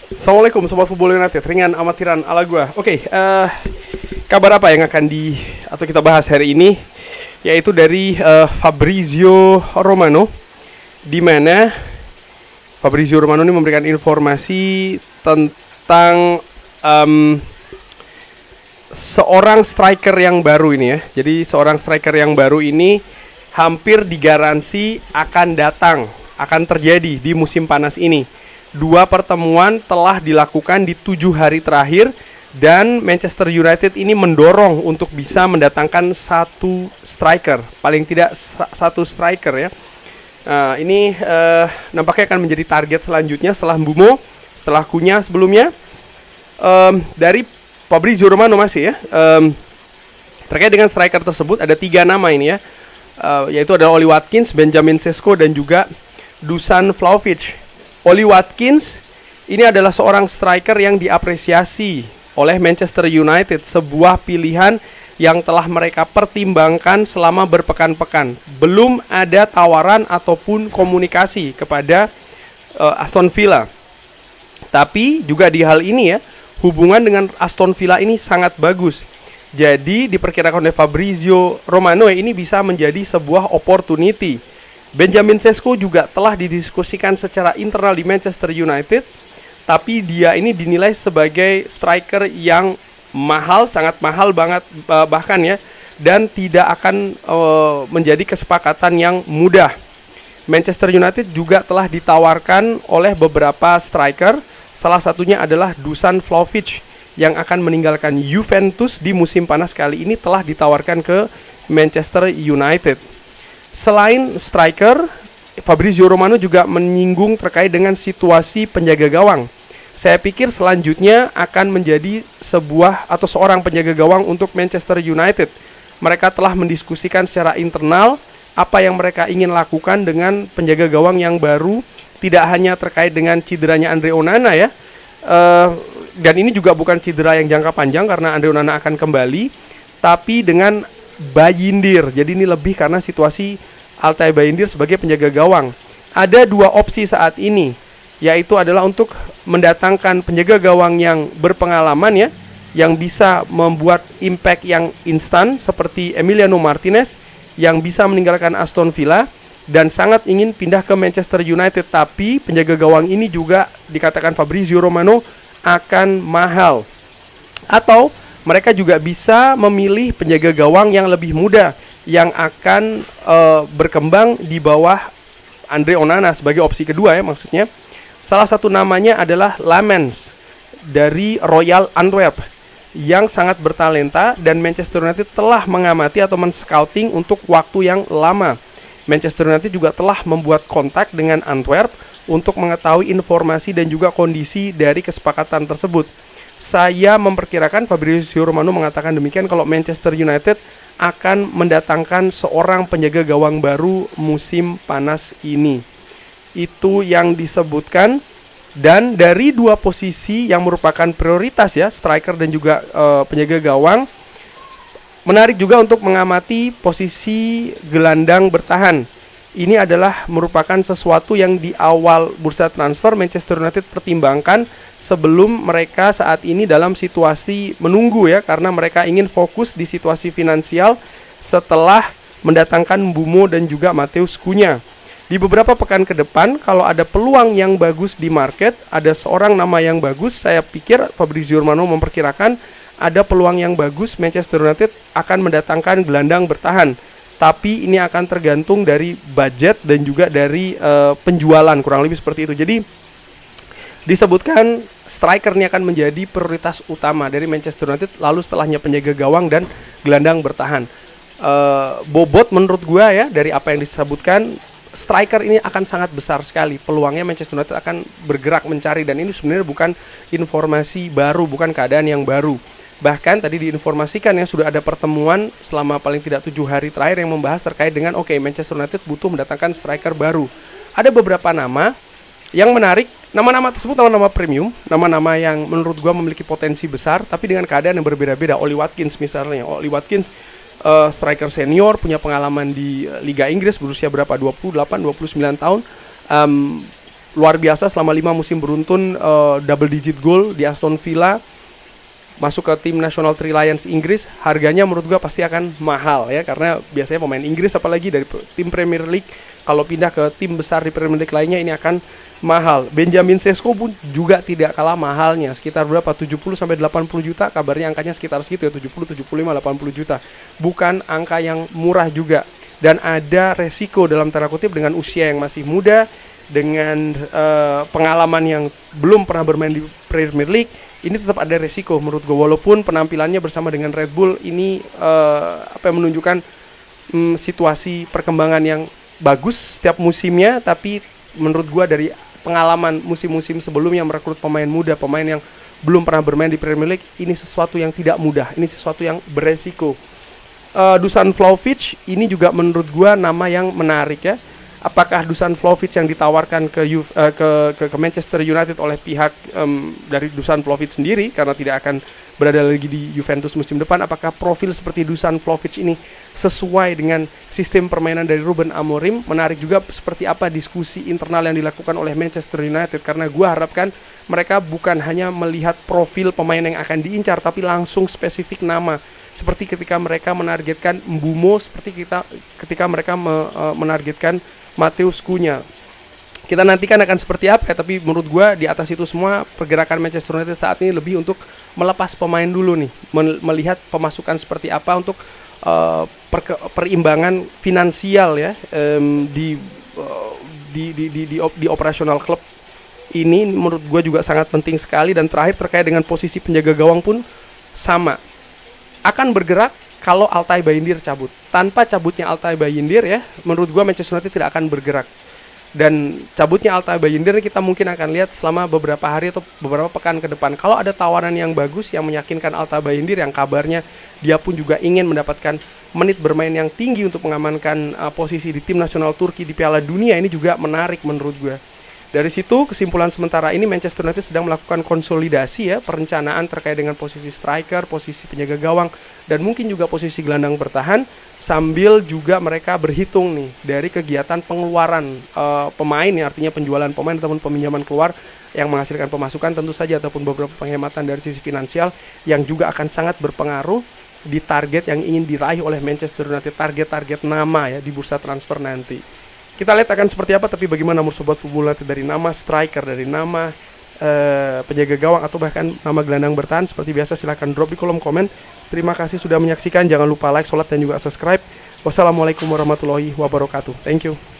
Assalamualaikum Sobat Football United, ringan amatiran ala gua. Kabar apa yang akan atau kita bahas hari ini, yaitu dari Fabrizio Romano, di mana Fabrizio Romano ini memberikan informasi tentang seorang striker yang baru ini ya. Jadi seorang striker yang baru ini hampir digaransi akan terjadi di musim panas ini. 2 pertemuan telah dilakukan di 7 hari terakhir, dan Manchester United ini mendorong untuk bisa mendatangkan satu striker, paling tidak satu striker ya. Ini nampaknya akan menjadi target selanjutnya setelah Mbumo, setelah Cunha sebelumnya. Dari Fabrizio Romano masih ya, terkait dengan striker tersebut ada 3 nama ini ya, yaitu ada Oli Watkins, Benjamin Sesko, dan juga Dusan Vlahovic. Oli Watkins ini adalah seorang striker yang diapresiasi oleh Manchester United, sebuah pilihan yang telah mereka pertimbangkan selama berpekan-pekan. Belum ada tawaran ataupun komunikasi kepada Aston Villa. Tapi juga di hal ini ya, hubungan dengan Aston Villa ini sangat bagus. Jadi diperkirakan oleh Fabrizio Romano ini bisa menjadi sebuah opportunity. Benjamin Sesko juga telah didiskusikan secara internal di Manchester United, tapi dia ini dinilai sebagai striker yang mahal, sangat mahal banget bahkan ya, dan tidak akan menjadi kesepakatan yang mudah. Manchester United juga telah ditawarkan oleh beberapa striker, salah satunya adalah Dusan Vlahovic yang akan meninggalkan Juventus di musim panas kali ini, telah ditawarkan ke Manchester United. Selain striker, Fabrizio Romano juga menyinggung terkait dengan situasi penjaga gawang. Saya pikir selanjutnya akan menjadi seorang penjaga gawang untuk Manchester United. Mereka telah mendiskusikan secara internal apa yang mereka ingin lakukan dengan penjaga gawang yang baru, tidak hanya terkait dengan cederanya Andre Onana ya. Dan ini juga bukan cedera yang jangka panjang karena Andre Onana akan kembali, tapi dengan Bayindir. Jadi ini lebih karena situasi Altay Bayindir sebagai penjaga gawang. Ada 2 opsi saat ini, yaitu adalah untuk mendatangkan penjaga gawang yang berpengalaman ya, yang bisa membuat impact yang instan seperti Emiliano Martinez yang bisa meninggalkan Aston Villa dan sangat ingin pindah ke Manchester United. Tapi penjaga gawang ini juga dikatakan Fabrizio Romano akan mahal. Atau mereka juga bisa memilih penjaga gawang yang lebih muda yang akan berkembang di bawah Andre Onana sebagai opsi kedua ya maksudnya. Salah satu namanya adalah Lamens dari Royal Antwerp yang sangat bertalenta, dan Manchester United telah mengamati atau men-scouting untuk waktu yang lama. Manchester United juga telah membuat kontak dengan Antwerp untuk mengetahui informasi dan juga kondisi dari kesepakatan tersebut. Saya memperkirakan, Fabrizio Romano mengatakan demikian, kalau Manchester United akan mendatangkan seorang penjaga gawang baru musim panas ini. Itu yang disebutkan. Dan dari 2 posisi yang merupakan prioritas ya, striker dan juga penjaga gawang, menarik juga untuk mengamati posisi gelandang bertahan. Ini adalah merupakan sesuatu yang di awal bursa transfer Manchester United pertimbangkan sebelum mereka saat ini dalam situasi menunggu ya, karena mereka ingin fokus di situasi finansial setelah mendatangkan Mbumo dan juga Matheus Cunha. Di beberapa pekan ke depan, kalau ada peluang yang bagus di market, ada seorang nama yang bagus, saya pikir Fabrizio Romano memperkirakan ada peluang yang bagus Manchester United akan mendatangkan gelandang bertahan. Tapi ini akan tergantung dari budget dan juga dari penjualan, kurang lebih seperti itu. Jadi disebutkan striker ini akan menjadi prioritas utama dari Manchester United, lalu setelahnya penjaga gawang dan gelandang bertahan. Bobot menurut gue ya, dari apa yang disebutkan, striker ini akan sangat besar sekali peluangnya Manchester United akan bergerak mencari, dan ini sebenarnya bukan informasi baru, bukan keadaan yang baru. Bahkan tadi diinformasikan ya, sudah ada pertemuan selama paling tidak 7 hari terakhir yang membahas terkait dengan Manchester United butuh mendatangkan striker baru. Ada beberapa nama yang menarik. Nama-nama tersebut nama-nama premium, nama-nama yang menurut gua memiliki potensi besar, tapi dengan keadaan yang berbeda-beda. Oli Watkins misalnya. Oli Watkins striker senior, punya pengalaman di Liga Inggris, berusia berapa? 28, 29 tahun. luar biasa selama 5 musim beruntun, double digit goal di Aston Villa, masuk ke tim nasional Three Lions Inggris. Harganya menurut gua pasti akan mahal ya, karena biasanya pemain Inggris apalagi dari tim Premier League kalau pindah ke tim besar di Premier League lainnya ini akan mahal. Benjamin Sesko pun juga tidak kalah mahalnya, sekitar berapa? 70 sampai 80 juta, kabarnya angkanya sekitar segitu ya, 70, 75, 80 juta. Bukan angka yang murah juga. Dan ada resiko dalam tanda kutip dengan usia yang masih muda, dengan pengalaman yang belum pernah bermain di Premier League, ini tetap ada resiko menurut gue. Walaupun penampilannya bersama dengan Red Bull ini menunjukkan situasi perkembangan yang bagus setiap musimnya, tapi menurut gue dari pengalaman musim-musim sebelumnya merekrut pemain muda, pemain yang belum pernah bermain di Premier League, ini sesuatu yang tidak mudah, ini sesuatu yang beresiko. Dusan Vlahovic ini juga menurut gue nama yang menarik ya. Apakah Dusan Vlahovic yang ditawarkan ke Manchester United oleh pihak dari Dusan Vlahovic sendiri karena tidak akan berada lagi di Juventus musim depan, apakah profil seperti Dusan Vlahovic ini sesuai dengan sistem permainan dari Ruben Amorim? Menarik juga seperti apa diskusi internal yang dilakukan oleh Manchester United, karena gue harapkan mereka bukan hanya melihat profil pemain yang akan diincar, tapi langsung spesifik nama. Seperti ketika mereka menargetkan Mbeumo, seperti ketika mereka menargetkan Matheus Cunha. Kita nantikan akan seperti apa ya, tapi menurut gue di atas itu semua pergerakan Manchester United saat ini lebih untuk melepas pemain dulu nih, melihat pemasukan seperti apa untuk perimbangan finansial ya di operasional klub ini. Menurut gue juga sangat penting sekali. Dan terakhir terkait dengan posisi penjaga gawang pun sama, akan bergerak kalau Altay Bayindir cabut. Tanpa cabutnya Altay Bayindir ya, menurut gua Manchester United tidak akan bergerak. Dan cabutnya Altay Bayindir kita mungkin akan lihat selama beberapa hari atau beberapa pekan ke depan. Kalau ada tawaran yang bagus yang meyakinkan Altay Bayindir, yang kabarnya dia pun juga ingin mendapatkan menit bermain yang tinggi untuk mengamankan posisi di tim nasional Turki di Piala Dunia, ini juga menarik menurut gua. Dari situ kesimpulan sementara ini Manchester United sedang melakukan konsolidasi ya, perencanaan terkait dengan posisi striker, posisi penjaga gawang, dan mungkin juga posisi gelandang bertahan, sambil juga mereka berhitung nih dari kegiatan pengeluaran pemain ya, artinya penjualan pemain ataupun peminjaman keluar yang menghasilkan pemasukan tentu saja, ataupun beberapa penghematan dari sisi finansial yang juga akan sangat berpengaruh di target yang ingin diraih oleh Manchester United, target-target nama ya di bursa transfer nanti. Kita lihat akan seperti apa, tapi bagaimana menurut Sobat Football United dari nama striker, dari nama penjaga gawang, atau bahkan nama gelandang bertahan? Seperti biasa silahkan drop di kolom komen. Terima kasih sudah menyaksikan, jangan lupa like, share, dan juga subscribe. Wassalamualaikum warahmatullahi wabarakatuh. Thank you.